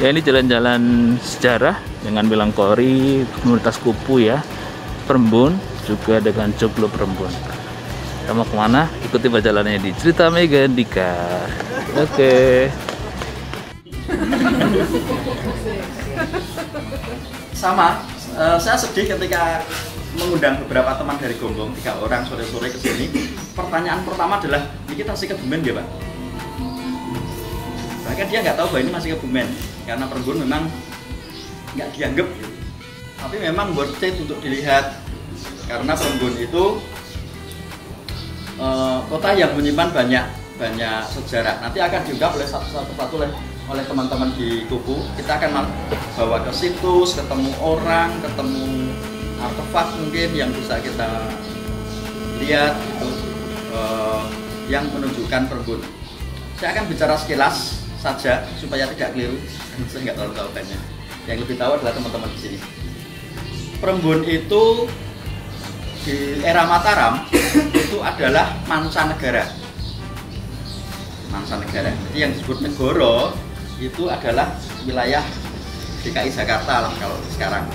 Ya, ini jalan-jalan sejarah dengan Melangkori, komunitas kupu ya, Perembun, juga dengan Joglo Perembun. Kita mau kemana? Ikuti perjalanannya di Cerita Mega Dika. Oke. Sama, saya sedih ketika mengundang beberapa teman dari Gombong, 3 orang sore-sore ke sini. Pertanyaan pertama adalah, ini kita masih Kebumen ya Pak? Bahkan dia nggak tahu bahwa ini masih Kebumen, karena Perembun memang nggak dianggap. Tapi memang worth it untuk dilihat, karena Perembun itu kota yang menyimpan banyak sejarah. Nanti akan diungkap oleh satu-satu oleh teman-teman di Kupu. Kita akan bawa ke situs, ketemu orang, ketemu artefak mungkin yang bisa kita lihat gitu, yang menunjukkan Perembun. Saya akan bicara sekilas saja supaya tidak keliru. Saya nggak terlalu tahu banyak. Yang lebih tahu adalah teman-teman di sini. Perembun itu di era Mataram itu adalah mancanegara. Mancanegara. Jadi yang disebut negoro itu adalah wilayah DKI Jakarta lah kalau sekarang.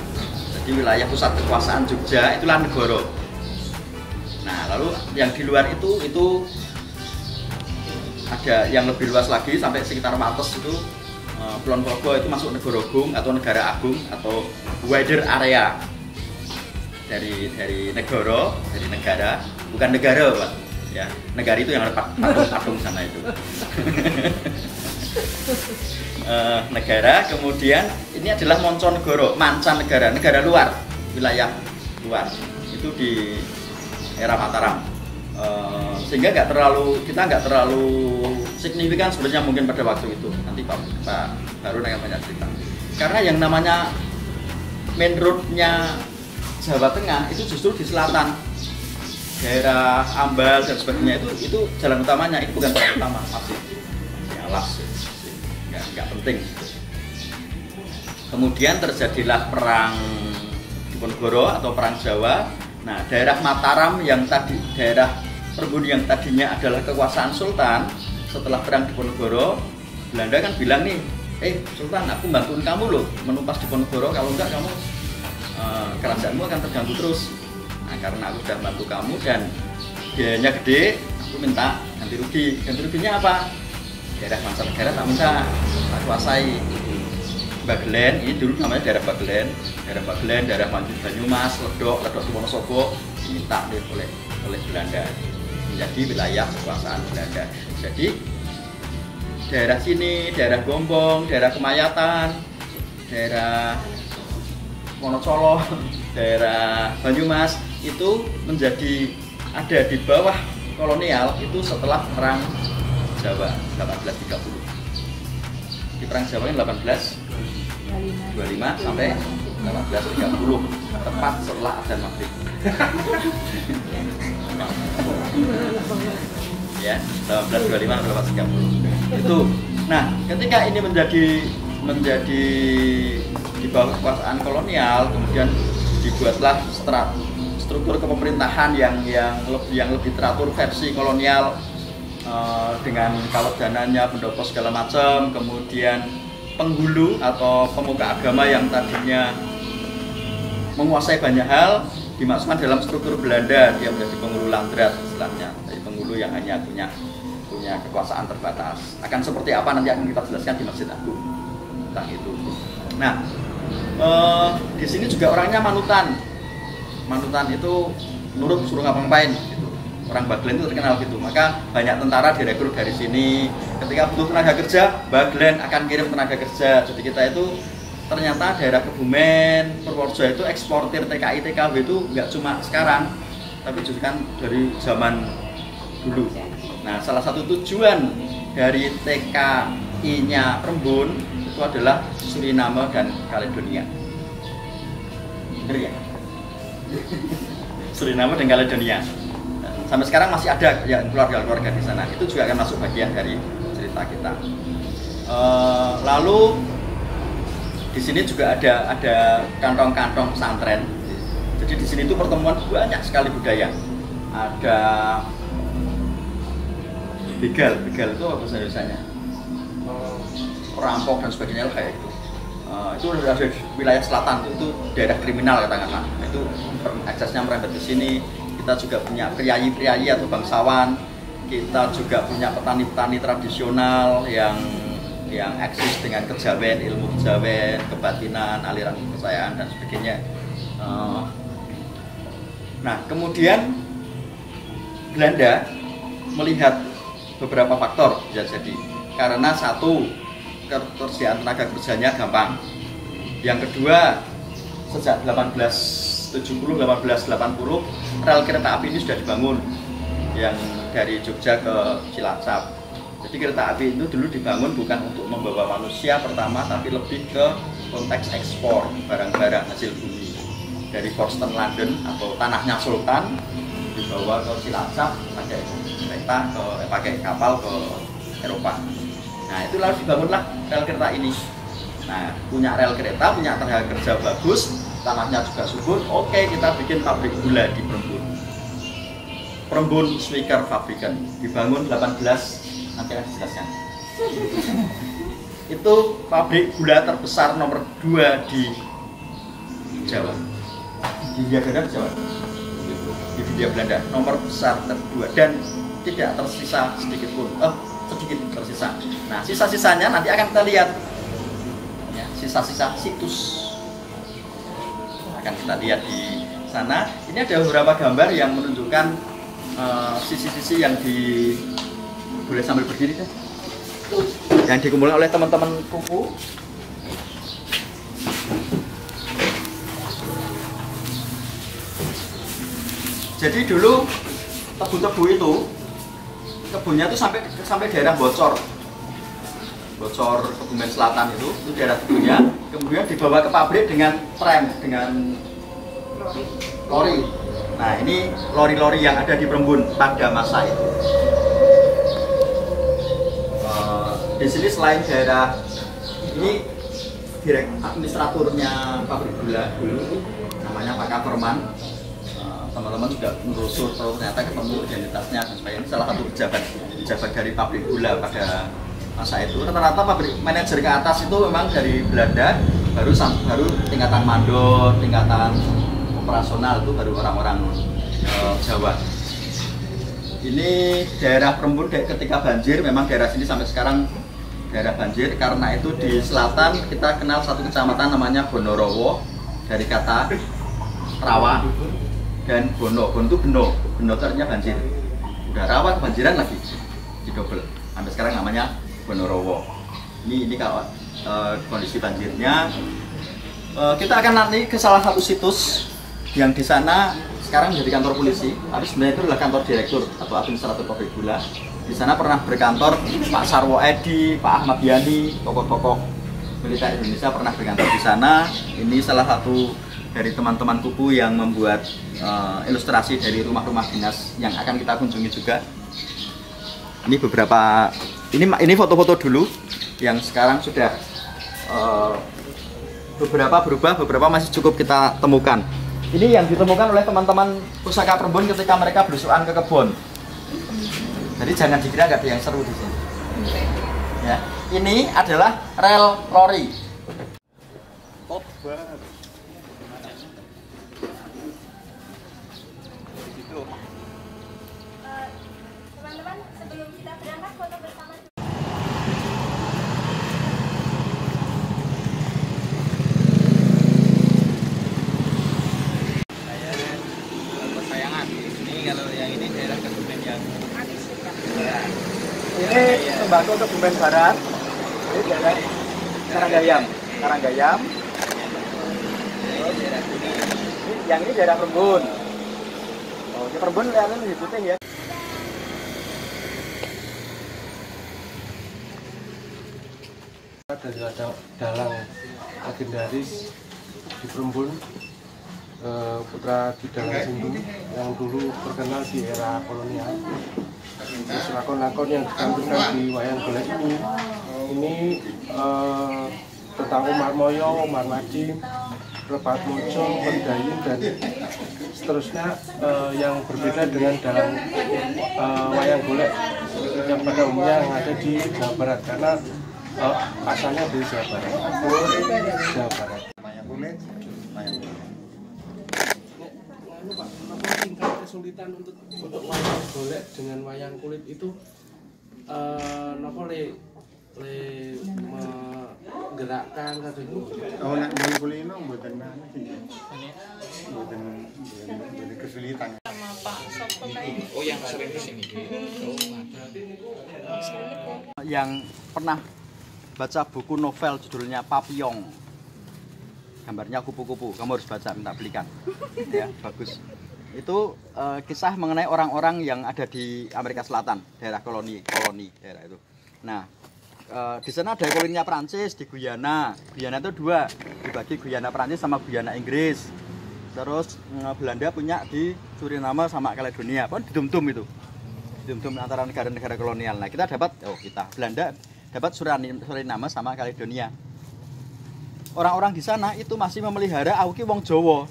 Jadi wilayah pusat kekuasaan Jogja itulah negoro. Nah, lalu yang di luar itu ada yang lebih luas lagi sampai sekitar Wates itu, Kulon Progo itu masuk negara agung atau negara agung atau wider area dari negara, bukan negara Pak ya, negara itu yang ada patung sana itu. Negara, kemudian ini adalah Monconegoro, mancanegara, negara luar, wilayah luar itu di era Mataram. Sehingga kita nggak terlalu signifikan sebenarnya mungkin pada waktu itu. Nanti Pak Harun akan banyak cerita. Karena yang namanya main roadnya Jawa Tengah itu justru di selatan, daerah Ambal dan sebagainya itu jalan utamanya. Itu bukan jalan utama, masih alas, nggak penting. Kemudian terjadilah perang Diponegoro atau perang Jawa. Nah, daerah Mataram yang tadi daerah Perembun yang tadinya adalah kekuasaan Sultan, setelah perang Diponegoro, Belanda kan bilang nih, Sultan, aku bantuin kamu loh menumpas Diponegoro, kalau enggak kamu kerajaanmu akan terganggu terus. Nah, karena aku sudah bantu kamu dan biayanya gede, aku minta ganti rugi. Ganti ruginya apa? Daerah mancanegara tak minta, tak kuasai. Bagelen, ini dulu namanya daerah Bagelen, daerah Banyumas, Ledok Wonosobo diminta oleh Belanda menjadi wilayah kekuasaan Belanda. Jadi daerah sini, daerah Gombong, daerah Kemayatan, daerah Wonocolo, daerah Banyumas itu menjadi ada di bawah kolonial itu setelah perang Jawa 1830. Di perang Jawa yang 1825 sampai 1830, tepat setelah adzan maghrib. Ya, 1825 1830 itu. Nah, ketika ini menjadi di bawah kekuasaan kolonial, kemudian dibuatlah struktur kepemerintahan yang lebih teratur versi kolonial, dengan kawedanannya, pendopo segala macam, kemudian penghulu atau pemuka agama yang tadinya menguasai banyak hal dimasukkan dalam struktur Belanda, dia menjadi penghulu landrat istilahnya, jadi penghulu yang hanya punya kekuasaan terbatas. Akan seperti apa nanti akan kita jelaskan di Masjid Agung tentang itu. Nah, di sini juga orangnya manutan itu nurut suruh ngapa-ngapain gitu. Orang Bagelen itu terkenal gitu, maka banyak tentara direkrut dari sini. Ketika butuh tenaga kerja, Bagelen akan kirim tenaga kerja. Jadi kita itu ternyata daerah Kebumen, Purworejo itu eksportir TKI, TKW itu nggak cuma sekarang, tapi juga kan dari zaman dulu. Nah, salah satu tujuan dari TKI-nya Perembun itu adalah Suriname dan Kaledonia. Bener ya? Suriname dan Kaledonia. Sampai sekarang masih ada yang keluarga-keluarga di sana. Itu juga akan masuk bagian dari cerita kita. Lalu di sini juga ada kantong-kantong pesantren. Jadi di sini itu pertemuan banyak sekali budaya. Ada begal itu apa bahasa Indonesianya? Perampok dan sebagainya kayak itu. itu ada di wilayah selatan, itu daerah kriminal katakanlah. Itu aksesnya merembet ke sini. Kita juga punya priayi-priayi atau bangsawan. Kita juga punya petani-petani tradisional yang eksis dengan kejawen, ilmu kejawen, kebatinan, aliran kepercayaan dan sebagainya. Nah, kemudian Belanda melihat beberapa faktor bisa jadi. Karena satu, ketersediaan tenaga kerjanya gampang. Yang kedua, sejak 1870-1880 rel kereta api ini sudah dibangun yang dari Jogja ke Cilacap. Jadi kereta api itu dulu dibangun bukan untuk membawa manusia pertama, tapi lebih ke konteks ekspor barang-barang hasil bumi dari Folkestone London atau tanahnya Sultan dibawa ke Cilacap pakai kereta pakai kapal ke Eropa. Nah, itu lalu dibangunlah rel kereta ini. Nah, punya rel kereta, punya tenaga kerja bagus, tanahnya juga subur. Oke, kita bikin pabrik gula di Prembun. Prembun Swiker Fabriken dibangun 18, nanti akan dijelaskan. Itu pabrik gula terbesar nomor 2 di Jawa. Di Hindia Belanda, Jawa. Di Hindia Belanda, nomor besar kedua dan tidak tersisa sedikit pun. Sedikit tersisa. Nah, sisa-sisanya nanti akan kita lihat. Ya, sisa-sisa situs akan kita lihat di sana. Ini ada beberapa gambar yang menunjukkan sisi-sisi yang boleh sambil berdiri kan? Yang dikumpulkan oleh teman-teman kuku. Jadi dulu tebu-tebu itu kebunnya itu sampai daerah Bocor Kebumen Selatan itu daerah tebunya. Kemudian dibawa ke pabrik dengan tram, dengan lori. Nah, ini lori-lori yang ada di Prembun pada masa itu. Di sini selain daerah ini administraturnya pabrik gula dulu namanya Pak Kaperman. Teman-teman juga menelusur, ternyata ketemu identitasnya dan sebagainya. Salah satu pejabat dari pabrik gula pada masa itu. Rata-rata pabrik manajer ke atas itu memang dari Belanda, baru tingkatan mandor, tingkatan operasional itu baru orang-orang Jawa. Ini daerah Prembun ketika banjir, memang daerah sini sampai sekarang daerah banjir. Karena itu di selatan kita kenal satu kecamatan namanya Bonorowo, dari kata rawa dan Bono itu beno itu artinya banjir. Udah rawa kebanjiran lagi didobel. Sampai sekarang namanya Bonorowo. Ini kalau kondisi banjirnya. Kita akan nanti ke salah satu situs yang di sana sekarang menjadi kantor polisi, tapi sebenarnya itu adalah kantor direktur atau administrator pabrik gula. Di sana pernah berkantor Pak Sarwo Edi, Pak Ahmad Yani, tokoh-tokoh militer Indonesia pernah berkantor di sana. Ini salah satu dari teman-teman kuku yang membuat ilustrasi dari rumah-rumah dinas yang akan kita kunjungi juga. Ini beberapa, ini foto-foto dulu yang sekarang sudah beberapa berubah, beberapa masih cukup kita temukan. Ini yang ditemukan oleh teman-teman pusaka Prembun ketika mereka belusukan ke kebun. Jadi jangan dikira nggak ada yang seru di sini. Ya, ini adalah rel lori. Teman-teman, sebelum kita berangkat foto bersama. Ini tembakau Kebumen Barat. Ini daerah Karanggayam. Yang ini daerah Prembun. Oh, di Prembun kelihatan lebih putih ya. Dari dalang legendaris di Prembun, putra Kidalang Sindu yang dulu terkenal di era kolonial. Terus lakon-lakon yang ditampilkan di wayang golek ini tentang Umar Moyo, Umar Madim, Repat Mojo, Pendayin dan seterusnya, yang berbeda dengan dalam wayang golek yang pada umumnya yang ada di Jawa Barat, karena asalnya dari Jawa Barat. Jawa Barat. Wayang kulit, wayang kulit. Apa tingkat kesulitan untuk wayang golek dengan wayang kulit itu napa le menggerakkan kata itu. Oh, nek wayang kulit itu mboten kesulitan. Yang pernah baca buku novel judulnya Papillon, gambarnya kupu-kupu, kamu harus baca, minta belikan ya, bagus. Itu kisah mengenai orang-orang yang ada di Amerika Selatan, daerah koloni daerah itu. Nah, di sana ada koloninya Prancis di Guyana. Guyana itu dua, dibagi Guyana Prancis sama Guyana Inggris. Terus Belanda punya di Suriname sama Kaledonia, kan didum-dum itu. Didum-dum antara negara-negara kolonial. Nah, Belanda dapat Suriname sama Kaledonia. Orang-orang di sana itu masih memelihara auki wong Jawa.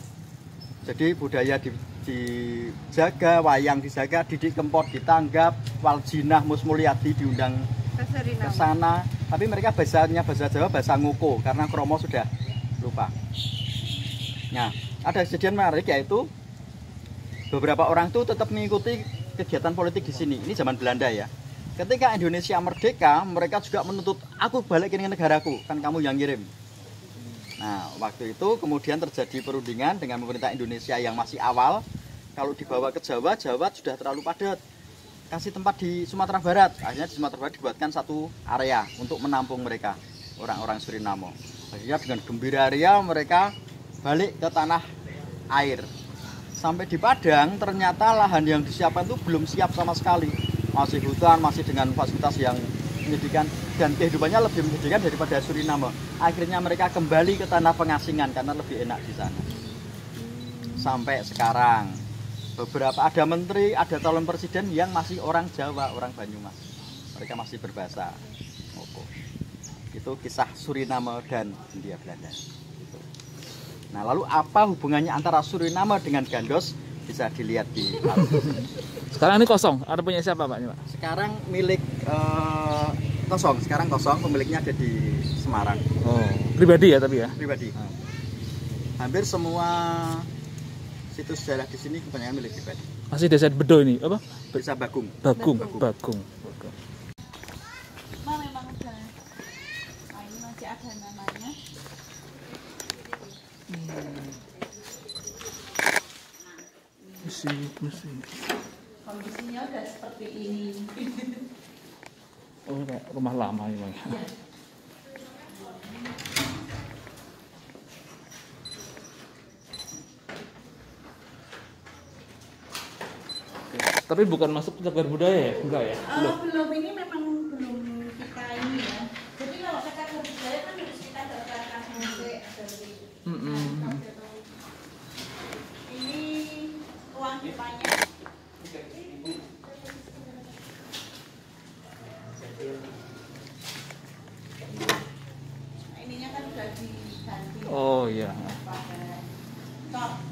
Jadi budaya dijaga, wayang dijaga, Didik Kempot ditanggap, Waljinah Mus Mulyadi diundang ke sana. Tapi mereka bahasa Jawa, bahasa Ngoko karena kromo sudah lupa. Nah, ada kejadian menarik yaitu beberapa orang itu tetap mengikuti kegiatan politik di sini. Ini zaman Belanda ya. Ketika Indonesia merdeka, mereka juga menuntut aku balik ke negaraku, kan kamu yang ngirim. Nah, waktu itu kemudian terjadi perundingan dengan pemerintah Indonesia yang masih awal. Kalau dibawa ke Jawa, Jawa sudah terlalu padat. Kasih tempat di Sumatera Barat. Akhirnya di Sumatera Barat dibuatkan satu area untuk menampung mereka, orang-orang Suriname. Akhirnya dengan gembira ria mereka balik ke tanah air. Sampai di Padang ternyata lahan yang disiapkan itu belum siap sama sekali. Masih hutan, masih dengan fasilitas yang menyedihkan dan kehidupannya lebih menyedihkan daripada Suriname. Akhirnya mereka kembali ke tanah pengasingan karena lebih enak di sana. Sampai sekarang beberapa ada menteri, ada calon presiden yang masih orang Jawa, orang Banyumas. Mereka masih berbahasa Ngoko. Itu kisah Suriname dan Hindia Belanda. Nah, lalu apa hubungannya antara Suriname dengan Gandos? Bisa dilihat di Sekarang ini kosong. Ada punya siapa, Pak? Ini, Pak? Sekarang milik kosong. Sekarang kosong. Pemiliknya ada di Semarang. Oh, pribadi ya tapi ya? Pribadi. Hampir semua situs sejarah di sini kebanyakan milik pribadi. Masih desa Bedo ini apa? Desa Bagung. Bagung. Memang udah. Nah, ini masih ada namanya. Musik. Kondisinya udah seperti ini. Oh, kayak rumah lama ini, Bang. Ya. Tapi bukan masuk cagar budaya ya? Enggak ya? Belum, ini memang belum kita ini ya. Jadi kalau cagar budaya kan harus kita daftarkan musik dari ini ruang depannya. Nah, ininya kan udah diganti. Oh iya. Top.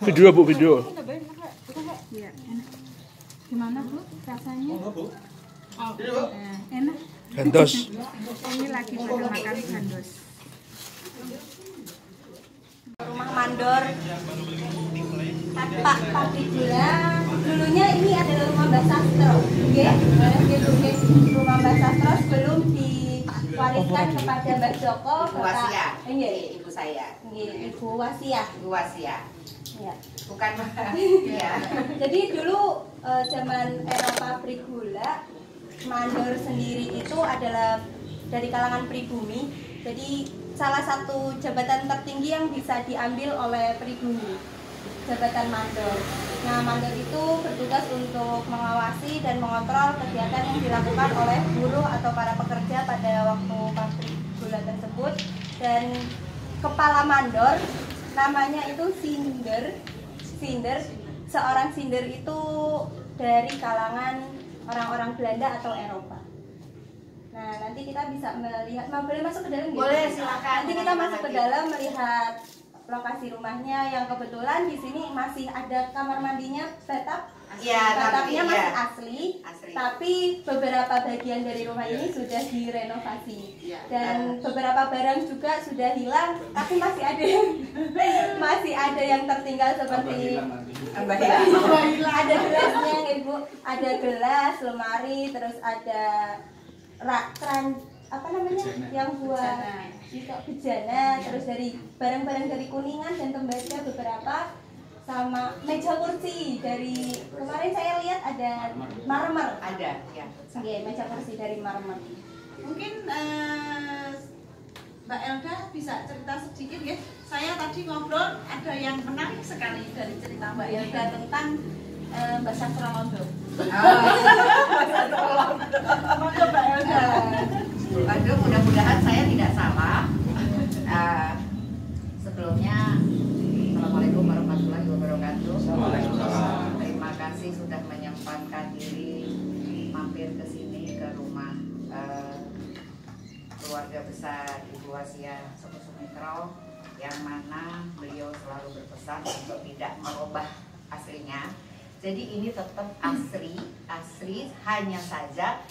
Video, Bu, video. Iya, enak. Gimana, Bu? Rasanya? Enak. Gandos. Ini lagi pada makan gandos. Rumah mandor Pak Pabrik Gula. Dulunya ini adalah rumah Mbak Sastro. Rumah Mbak Sastro sebelum diwariskan kepada Mbak Joko. Wasia. Ibu saya. Ibu Wasia. Ibu Wasia. Ya. Bukan ya. Jadi dulu zaman era pabrik gula, mandor sendiri itu adalah dari kalangan pribumi. Jadi salah satu jabatan tertinggi yang bisa diambil oleh pribumi, jabatan mandor. Nah, mandor itu bertugas untuk mengawasi dan mengontrol kegiatan yang dilakukan oleh buruh atau para pekerja pada waktu pabrik gula tersebut. Dan kepala mandor namanya itu sinder. Seorang sinder itu dari kalangan orang-orang Belanda atau Eropa. Nah, nanti kita bisa melihat, boleh masuk ke dalam? Boleh, gitu? silakan. Nanti kita masuk ke dalam melihat lokasi rumahnya yang kebetulan di sini masih ada kamar mandinya, batapnya masih asli, tapi beberapa bagian dari rumah ini sudah direnovasi dan beberapa barang juga sudah hilang, tapi masih ada yang tertinggal seperti ada gelasnya, Ibu, ada gelas, lemari, terus ada yang buat bejana, terus dari barang-barang dari Kuningan dan Tembaga beberapa, sama meja kursi dari kemarin saya lihat ada marmer. Ada, ya. Iya, meja kursi dari marmer. Mungkin Mbak Elda bisa cerita sedikit ya. Saya tadi ngobrol ada yang menarik sekali dari cerita Mbak Elda tentang Mbak Sastra Londo. Monggo Mbak Elda. Waduh, mudah-mudahan saya tidak salah. Sebelumnya, Assalamualaikum warahmatullahi wabarakatuh. Terima kasih sudah menyempatkan diri mampir ke sini, ke rumah keluarga besar Ibu Wasia Sopo Sumitro, yang mana beliau selalu berpesan untuk tidak merubah aslinya. Jadi ini tetap asri, hanya saja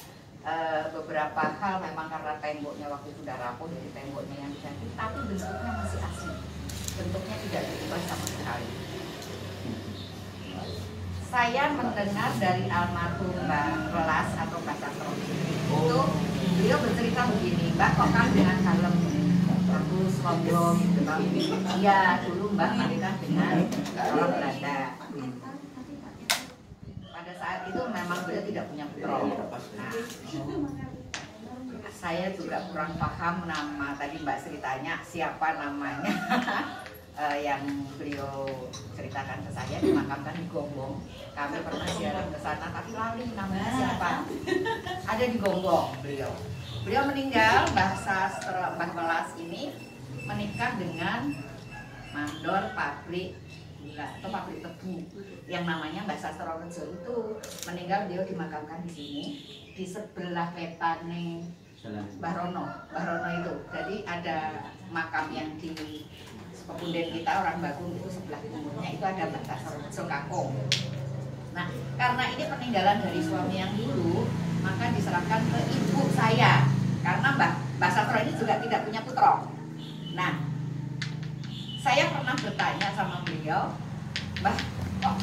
beberapa hal memang karena temboknya waktu itu sudah rapuh, jadi temboknya yang diganti, tapi bentuknya masih asli, bentuknya tidak diubah sama sekali. Saya mendengar dari almarhum Mbak Welas atau Mbak Sastro itu, beliau bercerita begini, Mbak kok kan dengan kalem bagus, sombong gitu kan. Iya, dulu Mbak menikah dengan orang Belanda. Pada saat itu memang beliau tidak punya putra. Nah, saya juga kurang paham nama, tadi Mbak ceritanya siapa namanya yang beliau ceritakan ke saya, dimakamkan di Gonggong. Kami pernah ziarah ke sana tapi lali namanya siapa. Ada di Gonggong beliau. Beliau meninggal, Mbah Welas ini menikah dengan mandor pabrik gula atau pabrik tebu yang namanya Mbah Sastro Rejo itu. Meninggal, beliau dimakamkan di sini di sebelah petane Mbah Rono itu. Jadi ada makam yang di Pepunden kita orang Bakung itu sebelah timurnya itu ada Mbah Sastro Rejo Kakung. Nah, karena ini peninggalan dari suami yang dulu, maka diserahkan ke ibu saya. Karena Mbah Sastro ini juga tidak punya putra. Nah, saya pernah bertanya sama beliau, Mbah, kok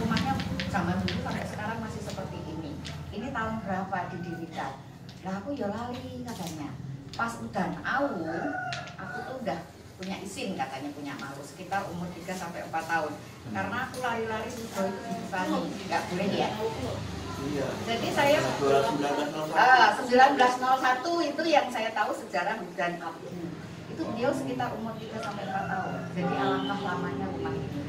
rumahnya zaman dulu sampai sekarang masih seperti ini? Ini tahun berapa didirikan? Lah aku ya lali katanya. Pas udan awal, aku tuh udah punya izin katanya, punya malu sekitar umur 3-4 tahun. Karena aku lari-lari sudah itu di Bali, nggak boleh ya. Jadi saya 1901 itu yang saya tahu sejarah udan abu. Itu beliau sekitar umur 3-4 tahun. Jadi alangkah lamanya rumah ini.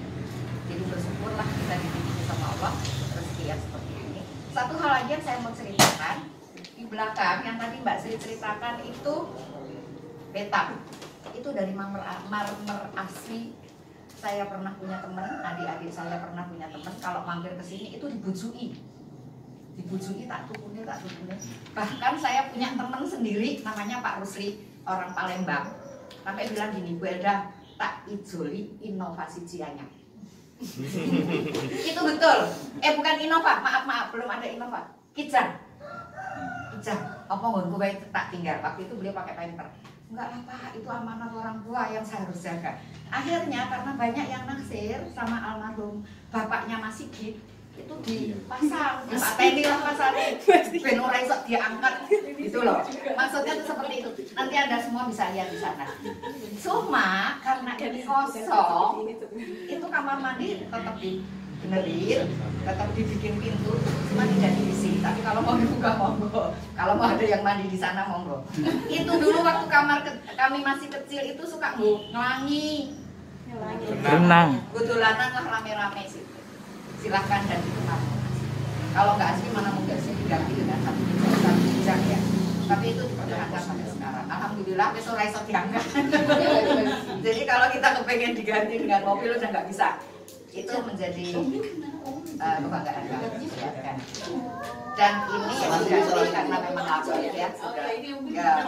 Jadi bersyukurlah kita dididik sama Allah rezeki yang seperti ini. Satu hal lagi yang saya mau ceritakan, di belakang yang tadi Mbak Sri ceritakan itu petak. Itu dari marmer asli. Saya pernah punya teman, adik-adik saya pernah punya teman, kalau mampir ke sini itu dibujui tak tukune. Bahkan saya punya teman sendiri namanya Pak Rusli, orang Palembang, sampai bilang gini, Bu Elda, tak ijoli inovasi Cianyak. Itu betul. Bukan Innova, maaf, belum ada Innova. Kijang, apa nggonku bae tak tinggal. Waktu itu beliau pakai painter. Enggak lah Pak, itu amanat orang tua yang saya harus jaga. Akhirnya karena banyak yang naksir sama almarhum bapaknya Mas Sigit, itu dipasang, dipateni lah pasarnya, ben ora iso diangkat gitu loh. Maksudnya itu seperti itu. Nanti Anda semua bisa lihat di sana. Cuma karena ini kosong, itu kamar mandi tetap benerin, tetap dibikin pintu, cuma tidak diisi. Tapi kalau mau dibuka monggo, kalau mau ada yang mandi di sana monggo. Itu dulu waktu kami masih kecil itu suka ngelangi, Renang. gudulanan lah rame-rame sih. Silahkan dan itu kamu. Kalau nggak asli mana mungkin sih diganti dengan satu bijak ya. Tapi itu dipertahankan sampai sekarang. Alhamdulillah besok raiso diangkat. Jadi kalau kita kepengen diganti dengan mobil udah nggak bisa. Itu menjadi kebanggaan kami ya kan. Dan ini sudah karena memang upgrade ya sudah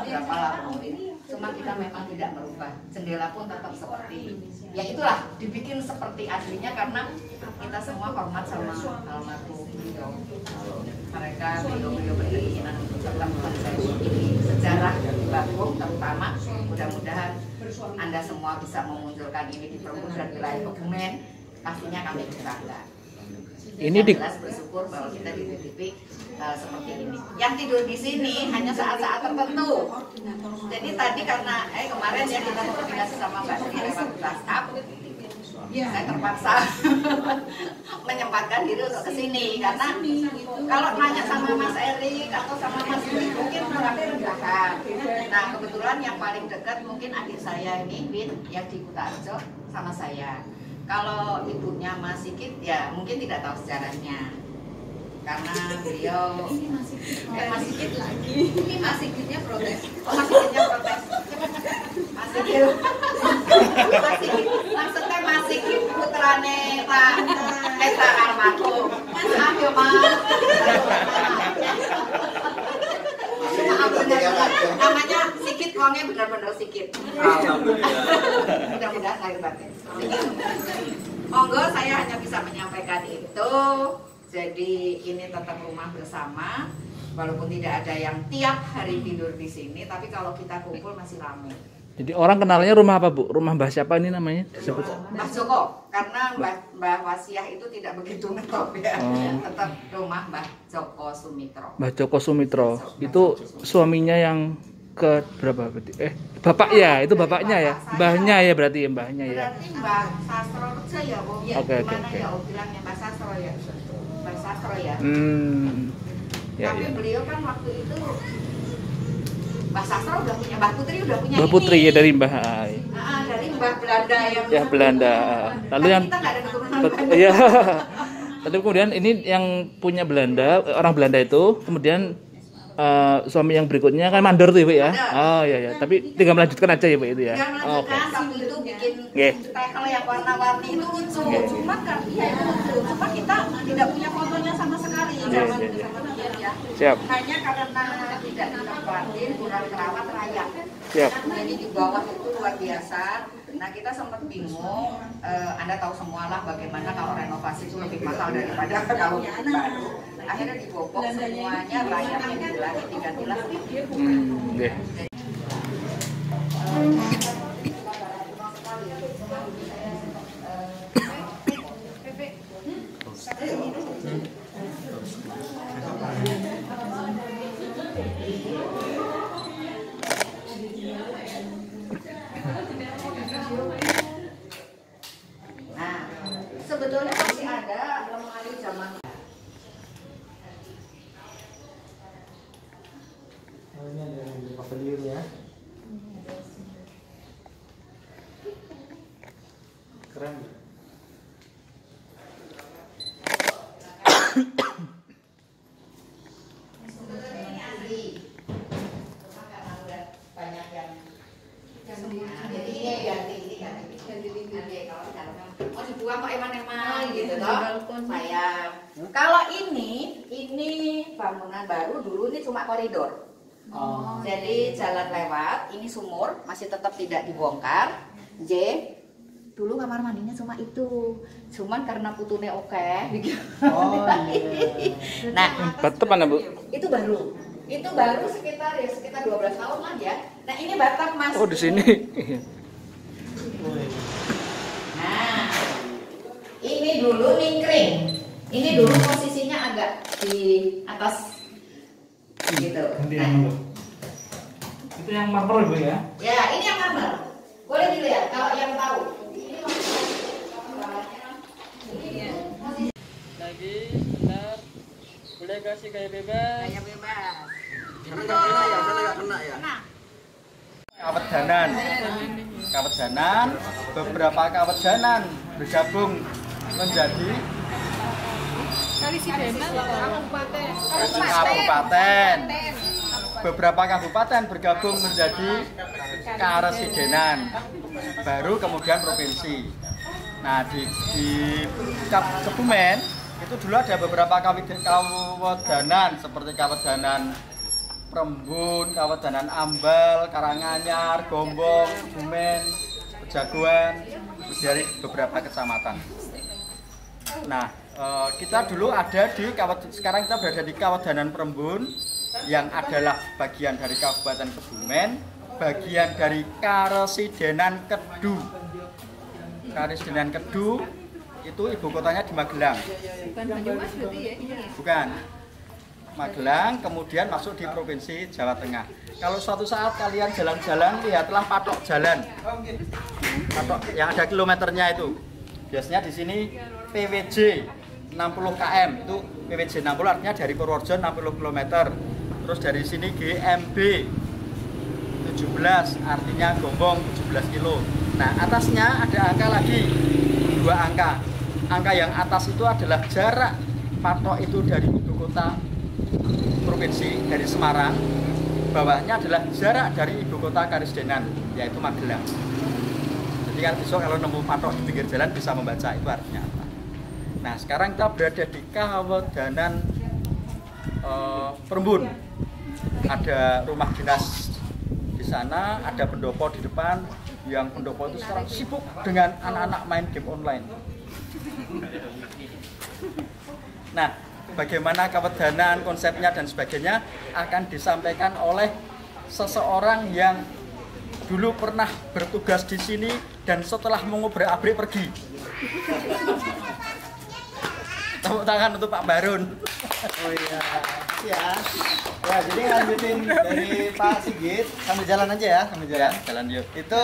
berapa lama ini. Cuma kita memang tidak merubah. Jendela pun tetap seperti ya itulah dibikin seperti aslinya karena kita semua hormat sama almarhum beliau. Mereka beliau berkeinginan untuk tetap mempelajari ini sejarah di Bakung terutama. Mudah-mudahan Anda semua bisa memunculkan ini di Perumnas dan wilayah Kebumen. Pastinya kami berbangga. Ini di jelas bersyukur bahwa kita dititipi seperti ini. Yang tidur di sini hanya saat-saat tertentu. Jadi tadi karena kemarin ya kita komunikasi sama Mbak Sri lewat WhatsApp, saya terpaksa menyempatkan diri untuk kesini karena kalau nanya sama Mas Erik atau sama Mas Dwi mungkin kurang terdekat. Nah kebetulan yang paling dekat mungkin adik saya ini Win yang di Kutarjo sama saya. Kalau ibunya Mas Sigit ya mungkin tidak tahu sejarahnya karena beliau Mas Sigit lagi ini Mas Sigitnya protes. Oh Mas Sigitnya protes. Mas Sigit maksudnya Mas Sigit putrane Pak Eta almarhum. Maaf ya Mas. Namanya Sigit, uangnya benar-benar Sigit. Mudah-mudahan lahir batin. Monggo saya hanya bisa menyampaikan itu. Jadi ini tetap rumah bersama, walaupun tidak ada yang tiap hari tidur di sini, tapi kalau kita kumpul masih ramai. Jadi orang kenalnya rumah apa Bu? Rumah Mbah siapa ini namanya? Disebut Mbah Joko, karena Mbah Wasiah itu tidak begitu ngetop ya. Tetap rumah Mbah Joko Sumitro. Mbah Joko Sumitro. Itu suaminya yang ke berapa berarti? Bapak ya, itu bapaknya ya. Mbahnya ya berarti ya, mbahnya ya. Berarti Mbah Sastro Reja ya, Bu. Ya, Oke. ya, Bu bilangnya Mbah Sastro ya. Mbah Sastro ya. Ya, tapi ya. beliau kan waktu itu Mbah Sastro udah punya, Mbah Putri udah punya Mbah ini. Putri ya dari Mbah. Dari Mbah Belanda yang Ya Belanda. Lalu yang kita nggak ada keturunan Belanda. Iya. Tapi kemudian ini yang punya Belanda, orang Belanda itu, kemudian suami yang berikutnya kan mandor tuh Ibu ya. Oh iya ya. Tapi tinggal melanjutkan aja ya Bu itu ya. Oke. Waktu itu bikin Nggih. tekel yang warna-warni itu lucu. Cuma kan iya itu lucu. Cuma kita tidak punya fotonya sama sekali zaman ya. Siap. Hanya karena tidak ditempatin, kurang terawat rakyat. Siap. Jadi di bawah itu luar biasa. Nah kita sempat bingung. Anda tahu semua lah bagaimana kalau renovasi itu lebih mahal daripada kalau baru. Akhirnya dibobok semuanya, layarnya dibilangi, diganti lagi. Nggih. Nah, sebetulnya masih ada lemari zaman Ini ada pavilion ya. Keren. banyak yang jadi ini ganti kalau mau dibuang kok eman-eman gitu loh sayang. Kalau ini bangunan baru, dulu ini cuma koridor. Jadi jalan lewat, ini sumur masih tetap tidak dibongkar. Dulu kamar mandinya cuma itu, cuman karena putune oke. Nah, Batep mana Bu? itu baru sekitar 12 tahun lah ya. Nah ini batap Mas. Oh di sini. Nah ini dulu ningkring, ini dulu posisinya agak di atas gitu. Nah, Itu yang marmer Bu ya? ya ini yang marmer, boleh dilihat kalau yang tahu. Ini posisinya lagi sebentar. Boleh kasih gaya bebas. Gaya bebas. Kawedanan. Kawedanan, beberapa kawedanan bergabung menjadi kabupaten. Beberapa kabupaten bergabung menjadi karesidenan. Baru kemudian provinsi. Nah, di Kebumen itu dulu ada beberapa kawedanan seperti kawedanan Prembun, kawedanan Ambal, Karanganyar, Gombong, Kebumen, Pejaguan, dari beberapa kecamatan. Nah, kita dulu ada di sekarang kita berada di Kawedanan Prembun yang adalah bagian dari Kabupaten Kebumen, bagian dari Karesidenan Kedu. Karesidenan Kedu itu ibu kotanya di Magelang. Bukan Banyumas berarti ya ini. Bukan. Magelang, kemudian masuk di Provinsi Jawa Tengah. Kalau suatu saat kalian jalan-jalan, lihatlah patok jalan. Patok yang ada kilometernya itu. Biasanya di sini PWJ 60 km, itu PWJ 60 artinya dari Purworejo 60 km. Terus dari sini GMB 17 artinya Gombong 17 kilo. Nah, atasnya ada angka lagi, 2 angka. Angka yang atas itu adalah jarak patok itu dari ibu kota provinsi, dari Semarang. Bawahnya adalah jarak dari ibu kota Karesidenan, yaitu Magelang. Jadi kan besok kalau nemu patok di pinggir jalan bisa membaca itu artinya apa. Nah, sekarang kita berada di Kawedanan Prembun. Ada rumah dinas di sana, ada pendopo di depan. Yang pendopo itu sekarang sibuk dengan anak-anak main game online. Nah, bagaimana kawedanan, konsepnya dan sebagainya akan disampaikan oleh seseorang yang dulu pernah bertugas di sini dan setelah mengobrak-abrik pergi. Tepuk tangan untuk Pak Barun. Oh iya, ya. Ya, jadi lanjutin dari Pak Sigit sambil jalan aja ya, sambil jalan. Ya, jalan yuk. Itu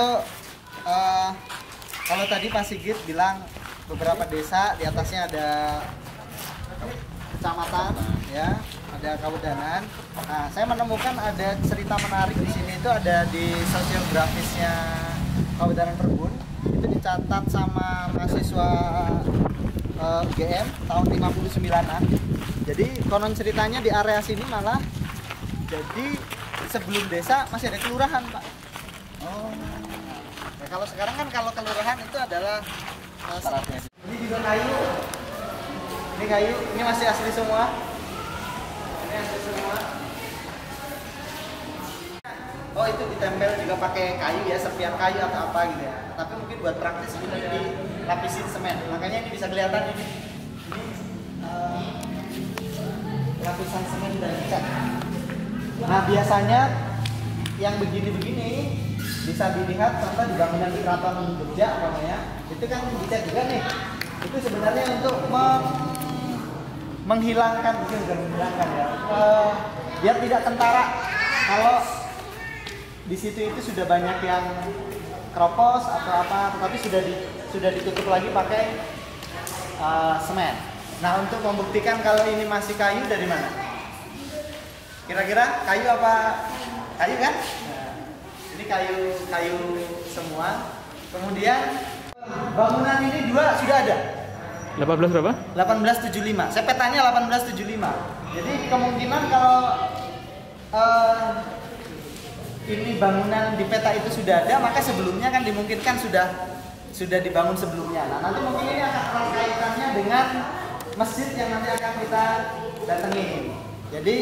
kalau tadi Pak Sigit bilang beberapa desa di atasnya ada kecamatan, ya, ada kawedanan. Nah, saya menemukan ada cerita menarik di sini itu ada di sosiografisnya Kawedanan Prembun. Itu dicatat sama mahasiswa UGM tahun 59-an. Jadi konon ceritanya di area sini malah jadi sebelum desa masih ada kelurahan, Pak. Oh. Ya, kalau sekarang kan kalau kelurahan itu adalah syaratnya. Ini juga kayu. Ini kayu, ini masih asli semua. Ini asli semua. Oh, itu ditempel juga pakai kayu ya, serpian kayu atau apa gitu ya. Tapi mungkin buat praktis ini dilapisin semen. Makanya ini bisa kelihatan ini lapisan semen dan cat. Nah, biasanya yang begini-begini bisa dilihat contoh di bangunan di Keraton Jogja namanya. Itu kan dicat juga nih. Itu sebenarnya untuk menghilangkan, mungkin bukan menghilangkan ya, biar tidak kentara kalau di situ itu sudah banyak yang keropos atau apa, tetapi sudah ditutup lagi pakai semen. Nah, untuk membuktikan kalau ini masih kayu dari mana? Kira-kira kayu apa? Kayu kan? Nah, ini kayu semua. Kemudian bangunan ini dua sudah ada. 18 berapa? 1875. Saya petanya 1875. Jadi kemungkinan kalau ini bangunan di peta itu sudah ada, maka sebelumnya kan dimungkinkan sudah dibangun sebelumnya. Nah, nanti mungkin ini akan terkaitannya dengan masjid yang nanti akan kita datengin. Jadi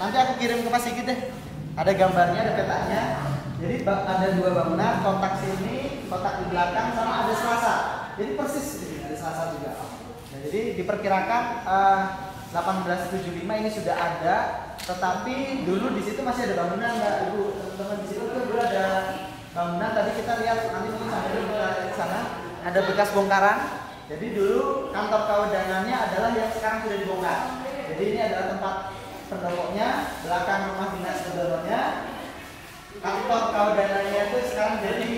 nanti aku kirim ke Pak Sigit deh. Ada gambarnya, ada petanya. Jadi ada dua bangunan, kotak sini, kotak di belakang, sama ada selasa. Jadi persis di sini ada selasa juga. Nah, jadi diperkirakan 1875 ini sudah ada, tetapi dulu di situ masih ada bangunan, Mbak Ibu, teman-teman. Di situ dulu ada bangunan. Tadi kita lihat, nanti mungkin sampai dulu kita lihat di sana ada bekas bongkaran. Jadi dulu kantor kawedanannya adalah yang sekarang sudah dibongkar. Jadi ini adalah tempat pendopoknya, belakang rumah dinas gubernurnya. Kantor kawedanannya itu sekarang jadi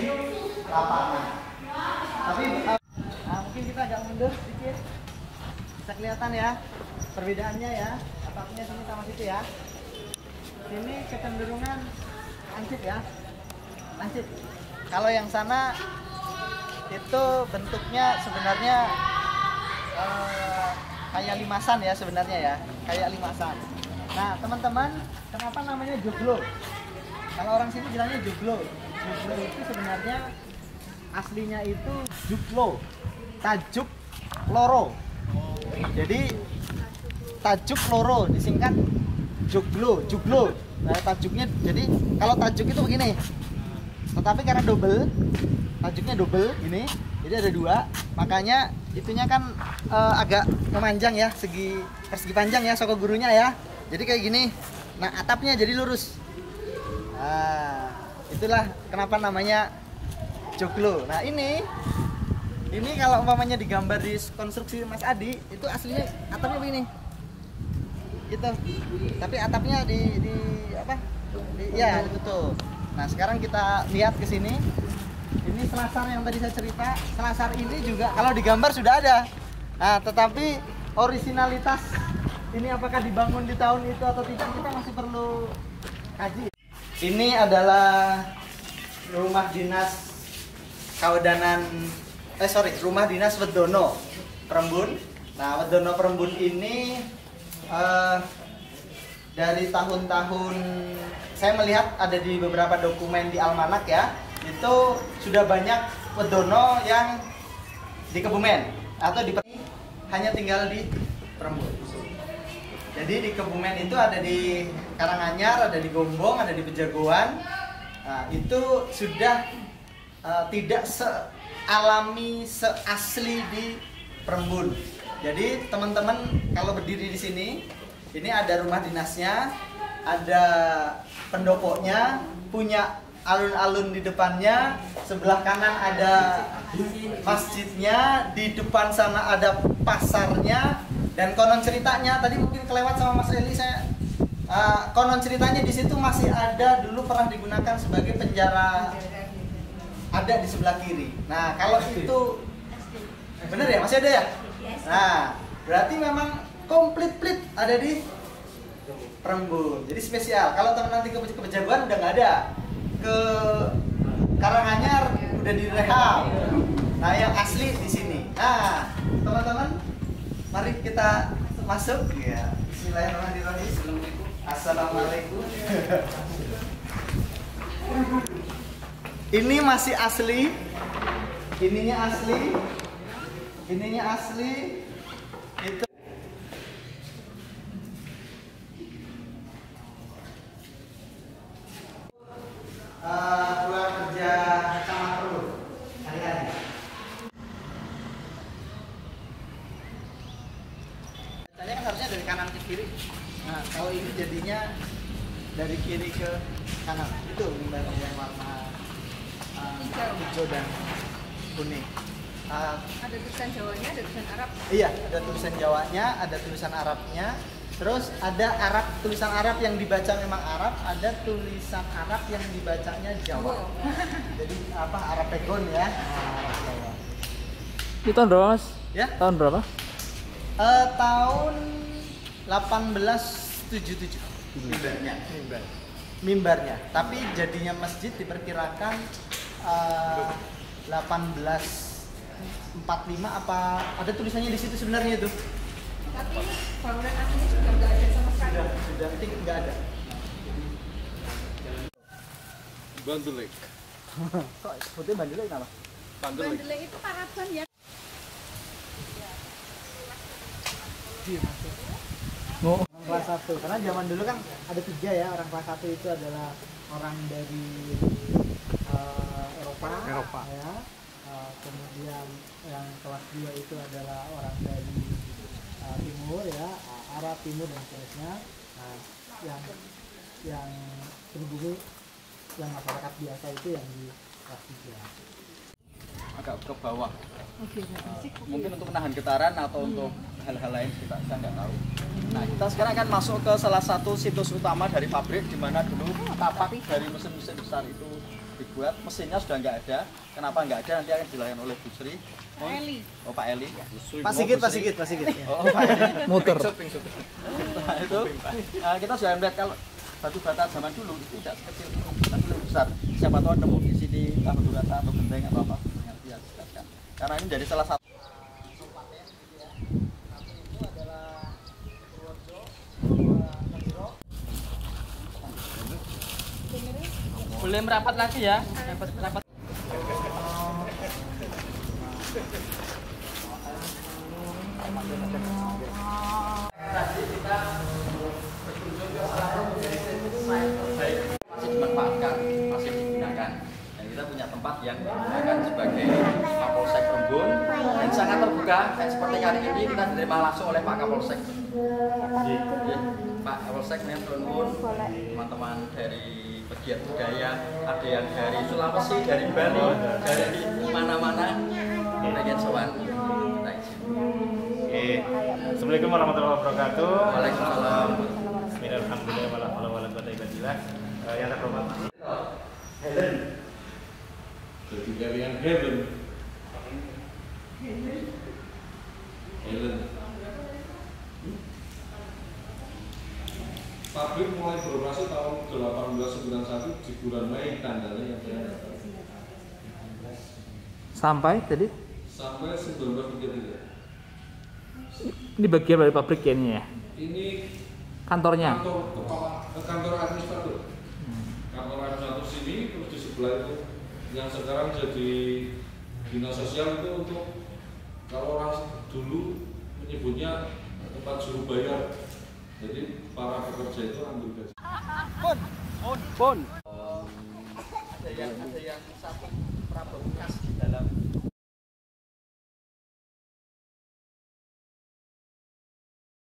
lapangan. Tapi mungkin kita agak mundur sedikit. Bisa kelihatan ya perbedaannya ya. Atapnya sini sama situ ya. Ini kecenderungan lancip ya. Lancip. Kalau yang sana itu bentuknya sebenarnya kayak limasan ya sebenarnya ya, kayak limasan. Nah teman-teman, kenapa namanya joglo? Kalau orang sini bilangnya joglo. Joglo itu sebenarnya aslinya itu juglo, tajuk loro. Jadi tajuk loro disingkat joglo, juglo. Nah tajuknya, jadi kalau tajuk itu begini, tetapi karena double, tajuknya double ini, jadi ada dua, makanya itunya kan agak memanjang ya, persegi panjang ya soko gurunya ya. Jadi kayak gini. Nah atapnya jadi lurus. Nah itulah kenapa namanya joglo. Nah ini kalau umpamanya digambar di konstruksi Mas Adi, itu aslinya atapnya begini. Gitu. Tapi atapnya ya betul. Nah, sekarang kita lihat ke sini. Ini selasar yang tadi saya cerita. Selasar ini juga kalau digambar sudah ada. Nah, tetapi originalitas ini apakah dibangun di tahun itu atau tidak, kita masih perlu kaji. Ini adalah rumah dinas rumah dinas Wedono Prembun. Nah, Wedono Prembun ini dari tahun-tahun saya melihat ada di beberapa dokumen di Almanak ya, itu sudah banyak Wedono yang di Kebumen atau hanya tinggal di Prembun. Jadi di Kebumen itu ada di Karanganyar, ada di Gombong, ada di Pejagoan. Nah, itu sudah tidak sealami, seasli di Prembun. Jadi teman-teman kalau berdiri di sini, ini ada rumah dinasnya, ada pendopoknya, punya alun-alun di depannya, sebelah kanan ada masjidnya, di depan sana ada pasarnya, dan konon ceritanya tadi mungkin kelewat sama Mas Eli, konon ceritanya di situ masih ada dulu pernah digunakan sebagai penjara, ada di sebelah kiri. Nah kalau itu bener ya, masih ada ya? Nah berarti memang komplit ada di Prembun. Jadi spesial. Kalau teman nanti ke Pejagoan udah nggak ada, ke Karanganyar udah direhab. Nah yang asli di sini. Nah teman-teman, mari kita masuk. Ya. Bismillahirrahmanirrahim. Assalamualaikum. Ini masih asli. Ininya asli. Ininya asli. Itu ruang kerja Camat Prembun hari-hari. Biasanya kan harusnya dari kanan ke kiri. Nah, kalau ini jadinya dari kiri ke kanan. Itu mimbar yang warna hijau dan kuning. Ada tulisan Jawanya, ada tulisan Arab. Iya, ada tulisan Jawanya, ada tulisan Arabnya. Terus ada tulisan Arab yang dibaca memang Arab, ada tulisan Arab yang dibacanya Jawa. Jadi Arab Pegon ya. Itu tahun berapa Mas? Ya? Tahun berapa? Tahun 1877. Mimbarnya. Tapi jadinya masjid diperkirakan 1845 apa ada tulisannya di situ sebenarnya itu. Tapi bangunan aslinya juga nggak ada sama sekali. Sudah nggak ada. Bandulek. Kok sebutnya Bandulek apa? Bandulek itu paraban ya. Oh. Orang kelas 1, karena zaman dulu kan ada 3 ya, orang kelas 1 itu adalah orang dari Eropa. Ya. Kemudian yang kelas 2 itu adalah orang dari timur ya, Arab timur dan seterusnya. Nah, yang pribumi, yang masyarakat biasa itu yang di kelas 3. Agak ke bawah. Mungkin untuk menahan getaran atau untuk hal-hal lain kita nggak tahu. Nah kita sekarang akan masuk ke salah satu situs utama dari pabrik, di mana dulu tapak dari mesin-mesin besar itu dibuat. Mesinnya sudah nggak ada. Kenapa nggak ada nanti akan dilakukan oleh Bu Sri. Eli. Oh Pak Eli. Pak Sigit. Oh Pak Eli. Muter. Nah, itu kita sudah melihat kalau batu bata zaman dulu itu tidak sekecil itu, tapi lebih besar. Siapa tahu nemu di sini batu bata atau genteng atau apa yang dijelaskan. Karena ini jadi salah satu. Boleh merapat lagi ya. Merapat. Masih dimanfaatkan, masih digunakan. Dan kita punya tempat yang digunakan sebagai Kapolsek Rembun dan sangat terbuka. Dan seperti kali ini kita diterima langsung oleh Pak Kapolsek. Pak Kapolsek Rembun, teman-teman dari pegiat budaya, ada yang dari Sulawesi, dari Bali, dari mana-mana, pengen sowan. Assalamualaikum warahmatullahi wabarakatuh. Waalaikumsalam. Bismillahirrahmanirrahim. Wala quwwata illa billah. Yang terhormat Helen. Jadi kalian Helen. Pabrik mulai beroperasi tahun 1891 di bulan Mei, tanggalnya yang saya dapat. Sampai tadi? Sampai 1933. Ini bagian dari pabrik ya ini ya? Ini Kantornya? kantor administrator. Kantor administrator sini, terus di sebelah itu yang sekarang jadi dinas sosial itu untuk kalau orang dulu menyebutnya tempat suruh bayar. Jadi para pekerja itu ambil gaji. Ada yang satu Prabowo Kas.